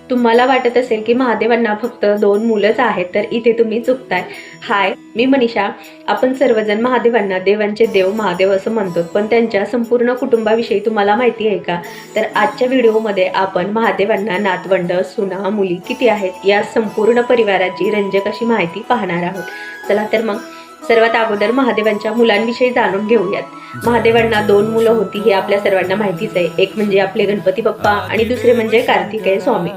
तुम्हाला वाटत असेल की महादेवांना फक्त 2 मुलंच आहेत, तर इथे तुम्ही चुकताय. हाय, मी मनीषा. आपण सर्वजण महादेवांना देवांचे देव महादेव असं म्हणतो, पण त्यांच्या संपूर्ण कुटुंबाविषयी तुम्हाला माहिती आहे का? तर आजच्या व्हिडिओमध्ये आपण महादेवांना नातवंड, सुना, मुली किती आहेत या संपूर्ण परिवाराची रंजक अशी माहिती पाहणार आहोत. चला तर मग सर्वात अगोदर महादेवांच्या मुलांविषयी जाणून घेऊयात. महादेवांना 2 मुलं होती हे आपल्या सर्वांना माहितीच आहे. एक म्हणजे आपले गणपती बाप्पा आणि दुसरे म्हणजे कार्तिकेय स्वामी.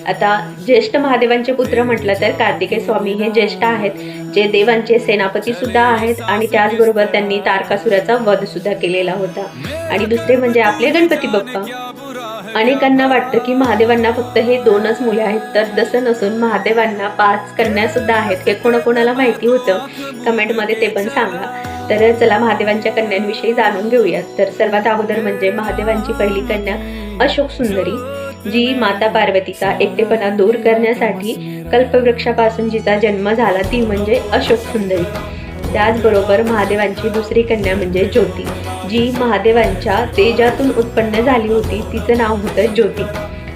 आता ज्येष्ठ महादेवांचे पुत्र म्हटलं तर कार्तिकेय स्वामी हे ज्येष्ठ आहेत, जे देवांचे सेनापती सुद्धा आहेत आणि त्याचबरोबर त्यांनी तारकासुराचा वध सुद्धा केलेला होता. आणि दुसरे म्हणजे आपले गणपती बाप्पा. अनेकांना वाटतं की महादेवांना फक्त हे 2च मुले आहेत, तर तसं नसून महादेवांना 5 कन्या सुद्धा आहेत. हे कोणाकोणाला माहिती होतं कमेंटमध्ये ते पण सांगा. तर चला महादेवांच्या कन्यांविषयी जाणून घेऊयात. तर सर्वात अगोदर म्हणजे महादेवांची पहिली कन्या अशोक सुंदरी, जी माता पार्वतीचा एकटेपणा दूर करण्यासाठी कल्पवृक्षापासून जिचा जन्म झाला ती म्हणजे अशोक सुंदरी. त्याचबरोबर महादेवांची दुसरी कन्या म्हणजे ज्योती, जी महादेवांच्या तेजातून उत्पन्न झाली होती. तिचं नाव होतं ज्योती.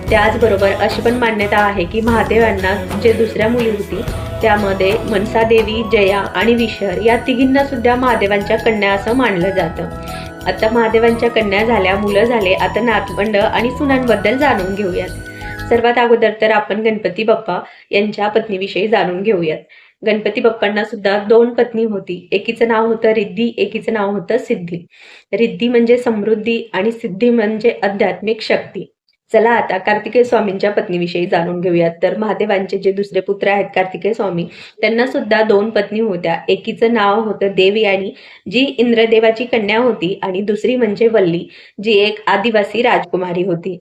त्याचबरोबर अशी पण मान्यता आहे की महादेवांना जे दुसऱ्या मुली होती त्यामध्ये मनसा देवी, जया आणि विशर या तिघींना सुद्धा महादेवांच्या कन्या असं मानलं जातं. आता महादेवांच्या कन्या झाल्या, मुलं झाले, आता नातवंड आणि सुनांबद्दल जाणून घेऊयात. सर्वात अगोदर तर आपण गणपती बाप्पा यांच्या पत्नीविषयी जाणून घेऊयात. गणपती बाप्पांना सुद्धा 2 पत्नी होती. एकीचं नाव होतं रिद्धी, एकीचं नाव होतं सिद्धी. रिद्धी म्हणजे समृद्धी आणि सिद्धी म्हणजे आध्यात्मिक शक्ती. चला आता कार्तिकेय स्वामींच्या पत्नीविषयी जाणून घेऊयात. तर महादेवांचे जे दुसरे पुत्र आहेत कार्तिकेय स्वामी, त्यांना सुद्धा 2 पत्नी होत्या. एकीचं नाव होतं देवयानी, जी इंद्रदेवाची कन्या होती, आणि दुसरी म्हणजे वल्ली, जी एक आदिवासी राजकुमारी होती.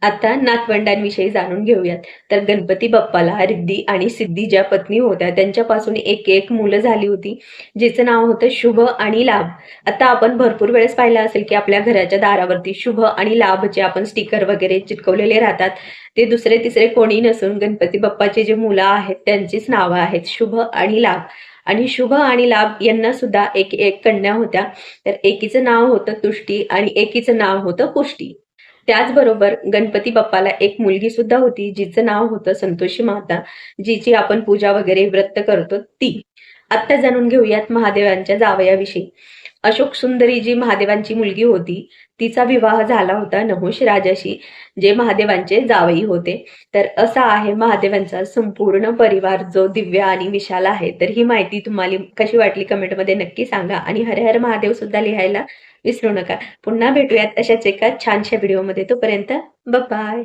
आता नातवंडांविषयी जाणून घेऊयात. तर गणपती बाप्पाला रिद्धी आणि सिद्धी ज्या पत्नी होत्या त्यांच्यापासून एक मुलं झाली होती, जिचं नाव होतं शुभ आणि लाभ. आता आपण भरपूर वेळेस पाहिलं असेल की आपल्या घराच्या दारावरती शुभ आणि लाभचे आपण स्टिकर वगैरे चिटकवलेले राहतात. ते दुसरे तिसरे कोणी नसून गणपती बाप्पाचे जे मुलं आहेत त्यांचीच नावं आहेत, शुभ आणि लाभ. आणि शुभ आणि लाभ यांना सुद्धा एक कन्या होत्या. तर एकीचं नाव होतं तुष्टी आणि एकीचं नाव होतं पुष्टी. त्याचबरोबर गणपती बाप्पाला एक मुलगी सुद्धा होती, जिचं नाव होतं संतोषी माता, जिची आपण पूजा वगैरे व्रत करतो ती. आता जाणून घेऊयात महादेवांच्या जावयाविषयी. अशोक सुंदरी जी महादेवांची मुलगी होती, तिचा विवाह झाला होता नहुष राजाशी, जे महादेवांचे जावई होते. तर असा आहे महादेवांचा संपूर्ण परिवार, जो दिव्य आणि विशाल आहे. तर ही माहिती तुम्हाला कशी वाटली कमेंटमध्ये नक्की सांगा, आणि हर हर महादेव सुद्धा लिहायला विसरू नका. पुन्हा भेटूयात अशाच एका छानशा व्हिडिओमध्ये. तोपर्यंत बाय.